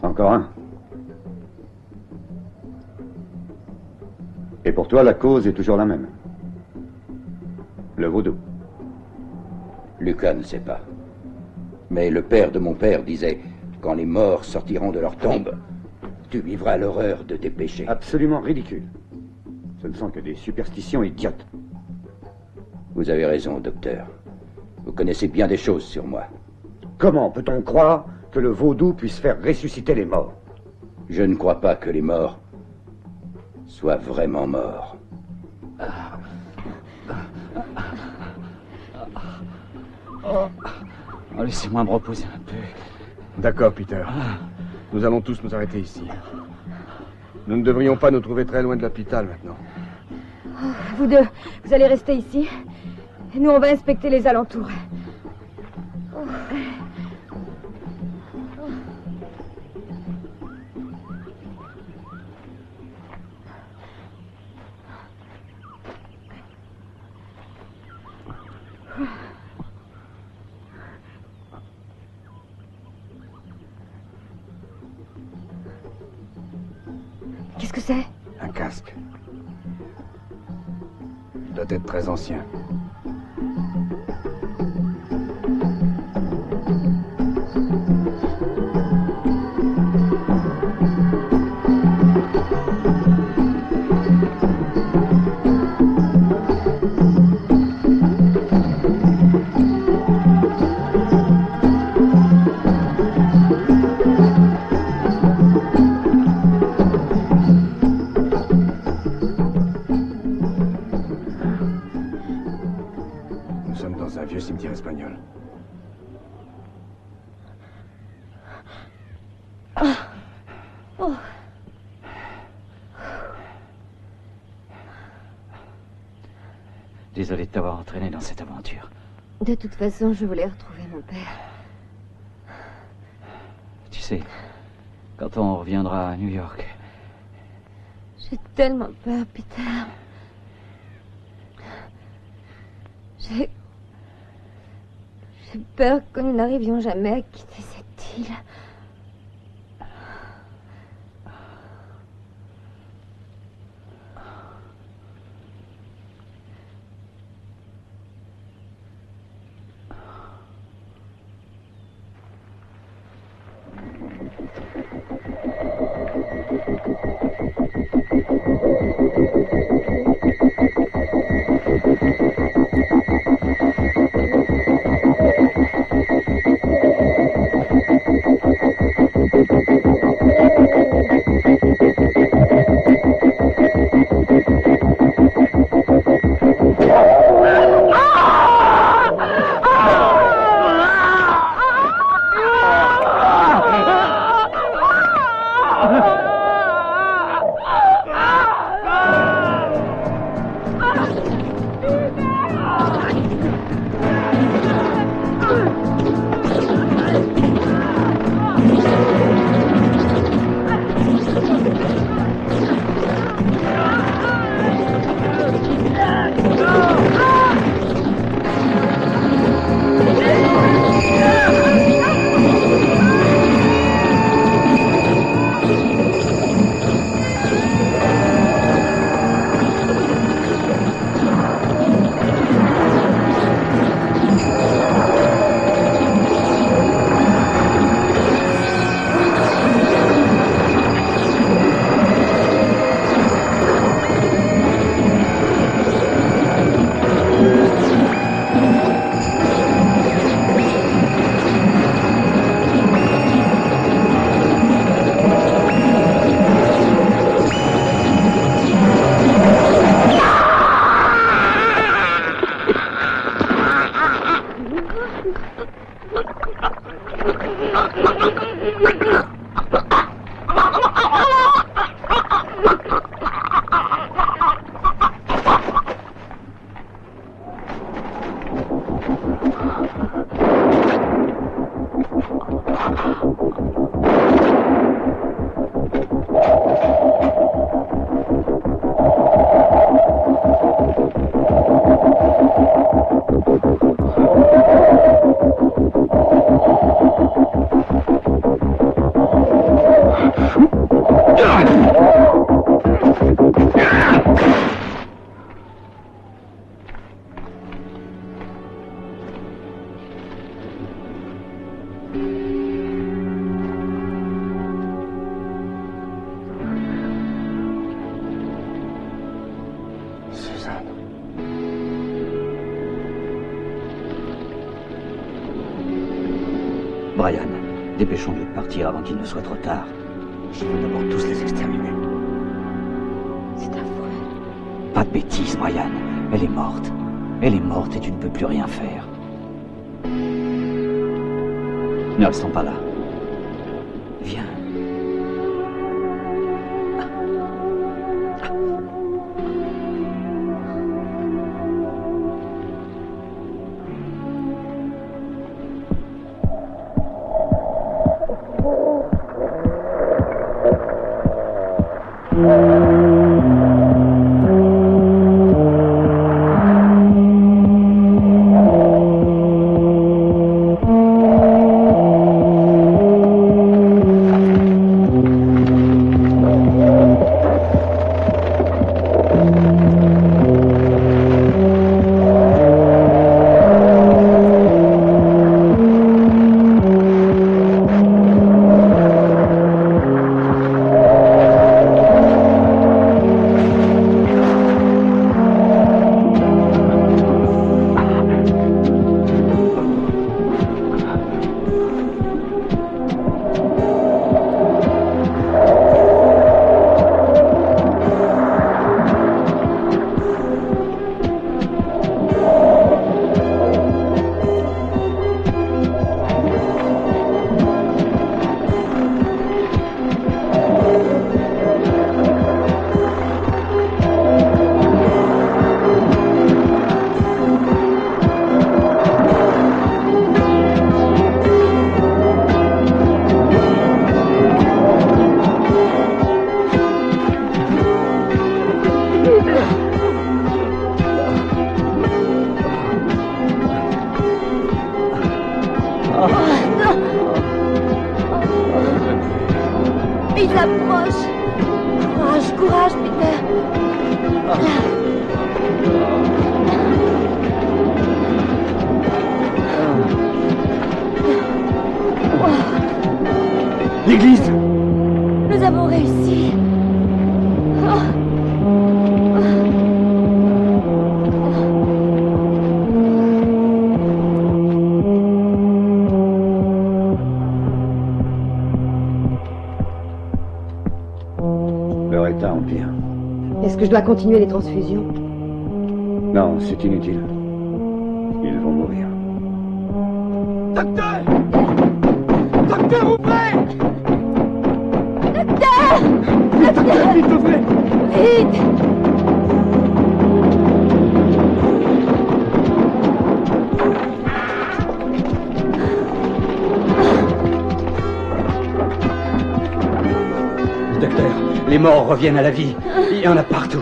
Encore un. Et pour toi, la cause est toujours la même. Le vaudou. Lucas ne sait pas. Mais le père de mon père disait, quand les morts sortiront de leur tombe, tu vivras l'horreur de tes péchés. Absolument ridicule. Ce ne sont que des superstitions idiotes. Vous avez raison, docteur. Vous connaissez bien des choses sur moi. Comment peut-on croire que le vaudou puisse faire ressusciter les morts? Je ne crois pas que les morts soient vraiment morts. Oh, laissez-moi me reposer un peu. D'accord, Peter. Nous allons tous nous arrêter ici. Nous ne devrions pas nous trouver très loin de l'hôpital maintenant. Oh, vous deux, vous allez rester ici. Et nous, on va inspecter les alentours. Oh. Qu'est-ce que c'est? Un casque. Il doit être très ancien. Espagnol. Oh. Désolé de t'avoir entraîné dans cette aventure. De toute façon, je voulais retrouver mon père. Tu sais, quand on reviendra à New York... J'ai tellement peur, Peter. J'ai peur que nous n'arrivions jamais à quitter cette île. Brian, dépêchons-nous de partir avant qu'il ne soit trop tard. Je veux d'abord tous les exterminer. C'est affreux. Pas de bêtises, Brian. Elle est morte. Elle est morte et tu ne peux plus rien faire. Ne restons pas là. Viens. Il s'approche. Courage, courage, Peter. L'église! Nous avons réussi. Leur état empire. Est-ce que je dois continuer les transfusions? Non, c'est inutile. Ils vont mourir. Docteur! Docteur, ouvrez! Docteur! Docteur, vite, ouvrez! Vite! Docteur, les morts reviennent à la vie. Il y en a partout.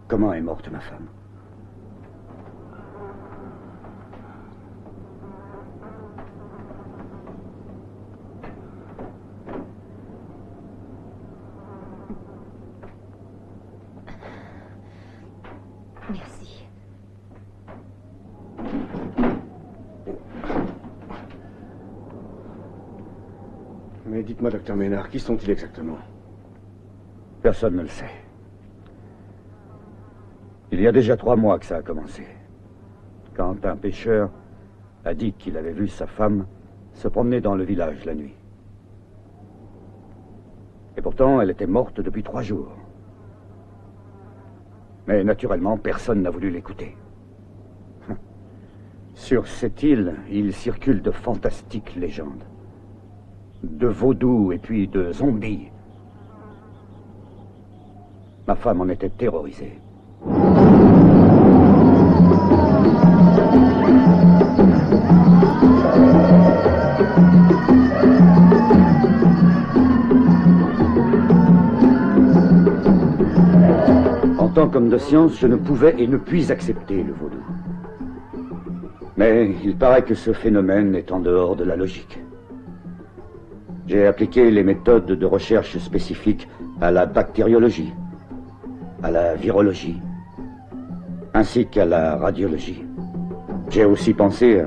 Comment est morte ma femme? Merci. Mais dites-moi, docteur Ménard, qui sont-ils exactement? Personne ne le sait. Il y a déjà 3 mois que ça a commencé. Quand un pêcheur a dit qu'il avait vu sa femme se promener dans le village la nuit. Et pourtant, elle était morte depuis 3 jours. Mais naturellement, personne n'a voulu l'écouter. Sur cette île, il circule de fantastiques légendes. De vaudous et puis de zombies. Ma femme en était terrorisée. En tant qu'homme de science, je ne pouvais et ne puis accepter le vaudou. Mais il paraît que ce phénomène est en dehors de la logique. J'ai appliqué les méthodes de recherche spécifiques à la bactériologie, à la virologie, ainsi qu'à la radiologie. J'ai aussi pensé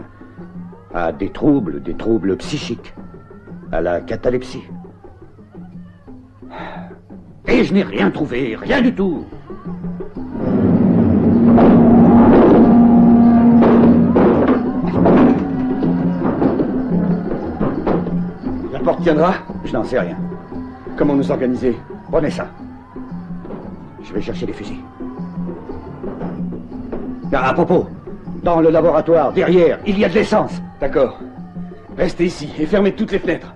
à des troubles psychiques, à la catalepsie. Et je n'ai rien trouvé, rien du tout. La porte tiendra? Je n'en sais rien. Comment nous organiser? Prenez ça. Je vais chercher des fusils. À propos, dans le laboratoire, derrière, il y a de l'essence. D'accord. Restez ici et fermez toutes les fenêtres.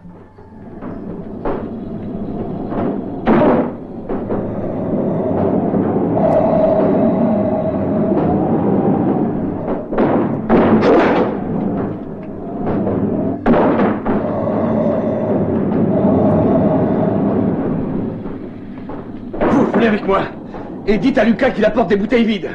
Venez avec moi et dites à Lucas qu'il apporte des bouteilles vides.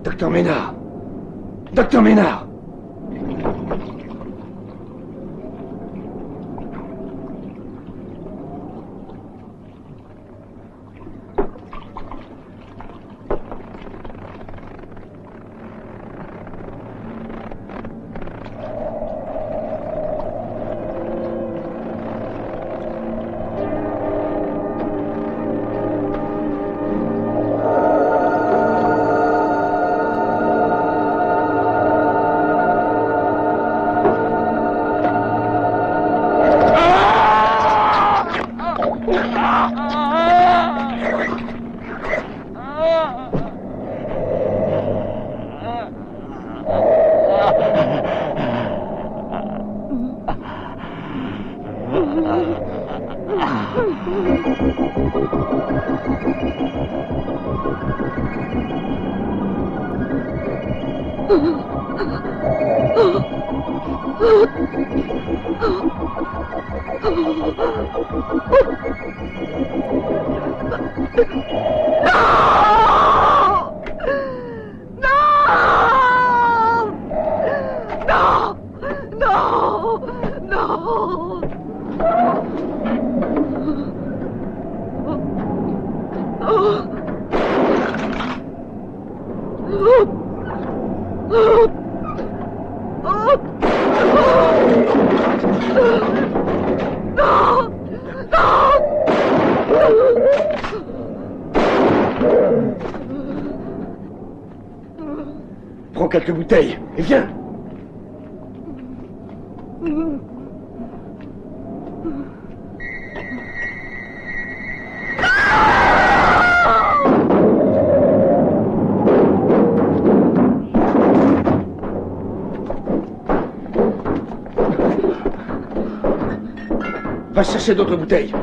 Docteur Ménard! Docteur Ménard! Ah! quelques bouteilles. Et viens. Va chercher d'autres bouteilles.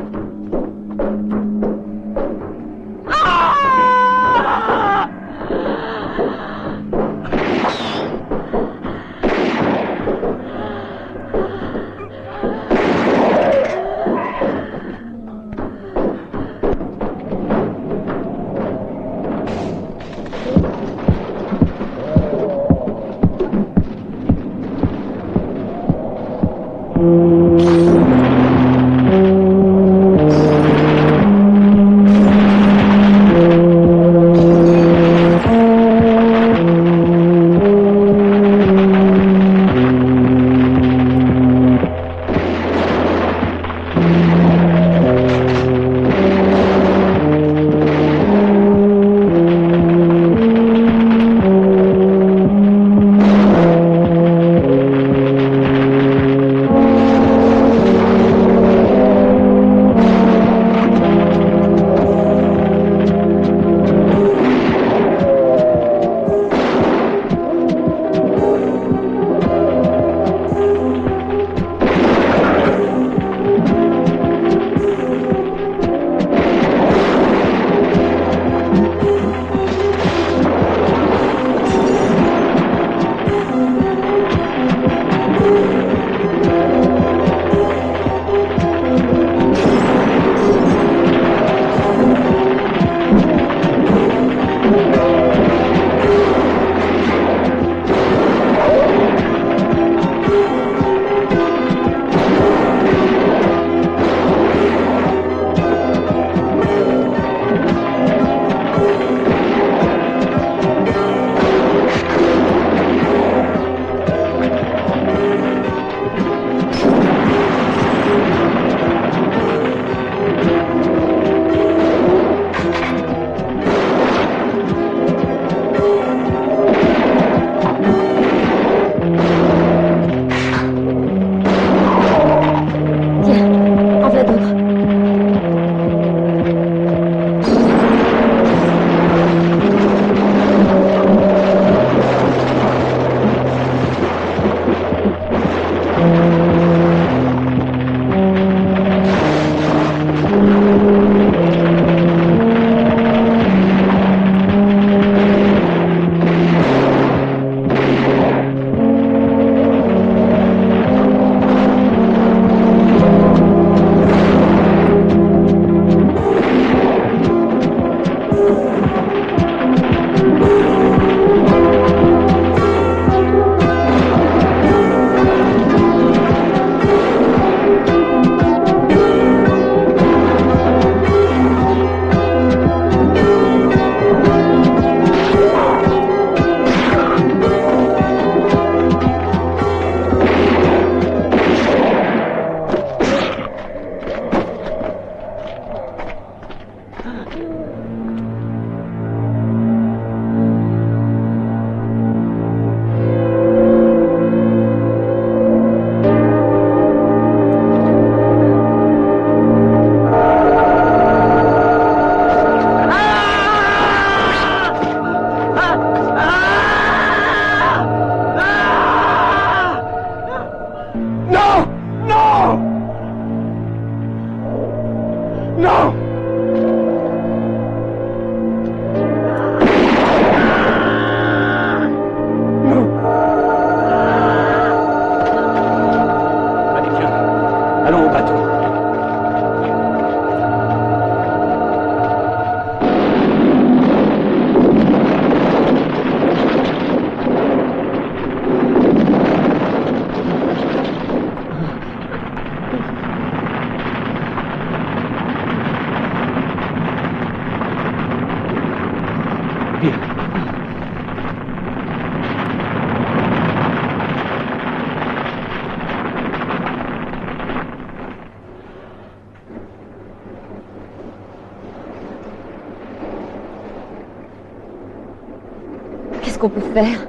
Qu'est-ce qu'on peut faire?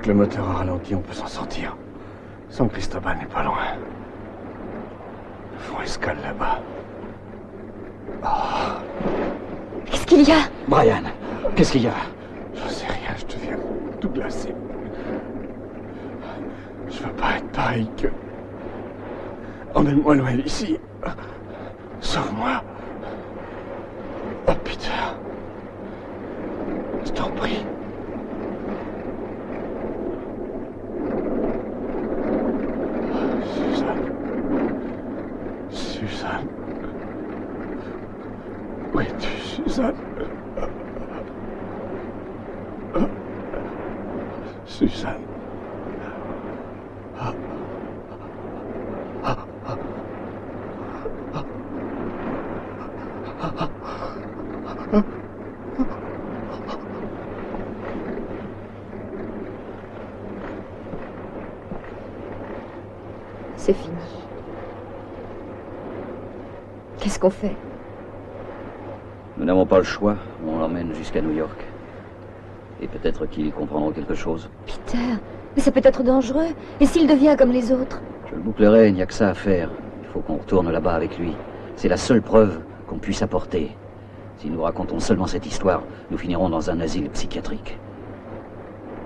Avec le moteur à ralenti, on peut s'en sortir. San Cristobal n'est pas loin. Ils font escale là-bas. Qu'est-ce qu'il y a? Brian, qu'est-ce qu'il y a? J'en sais rien, je deviens tout glacé. Je veux pas être pareil que... Emmène-moi loin d'ici. Sauve-moi. Oh, Peter. Je t'en prie. Suzanne. Où es-tu, Suzanne? Suzanne. C'est fini. Qu'est-ce qu'on fait? Nous n'avons pas le choix. On l'emmène jusqu'à New York. Et peut-être qu'ils comprendront quelque chose. Peter, mais ça peut être dangereux. Et s'il devient comme les autres? Je le bouclerai, il n'y a que ça à faire. Il faut qu'on retourne là-bas avec lui. C'est la seule preuve qu'on puisse apporter. Si nous racontons seulement cette histoire, nous finirons dans un asile psychiatrique.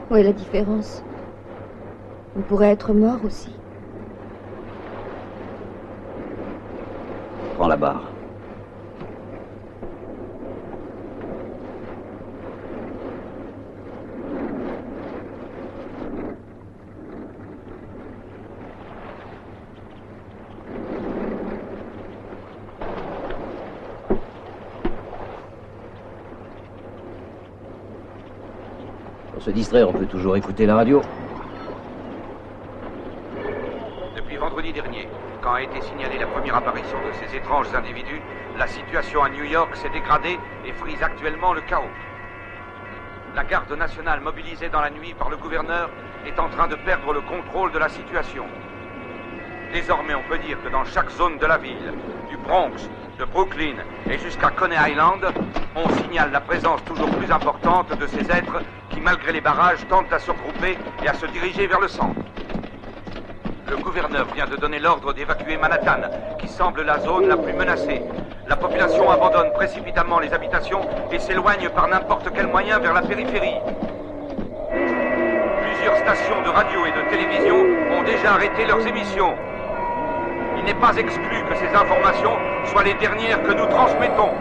Où est la différence? On pourrait être mort aussi. Prends la barre. Pour se distraire, on peut toujours écouter la radio. Depuis vendredi dernier, quand a été signalée la première apparition de ces étranges individus, la situation à New York s'est dégradée et frise actuellement le chaos. La garde nationale mobilisée dans la nuit par le gouverneur est en train de perdre le contrôle de la situation. Désormais, on peut dire que dans chaque zone de la ville, du Bronx, de Brooklyn et jusqu'à Coney Island, on signale la présence toujours plus importante de ces êtres qui, malgré les barrages, tentent à se regrouper et à se diriger vers le centre. Le gouverneur vient de donner l'ordre d'évacuer Manhattan, qui semble la zone la plus menacée. La population abandonne précipitamment les habitations et s'éloigne par n'importe quel moyen vers la périphérie. Plusieurs stations de radio et de télévision ont déjà arrêté leurs émissions. Il n'est pas exclu que ces informations soient les dernières que nous transmettons.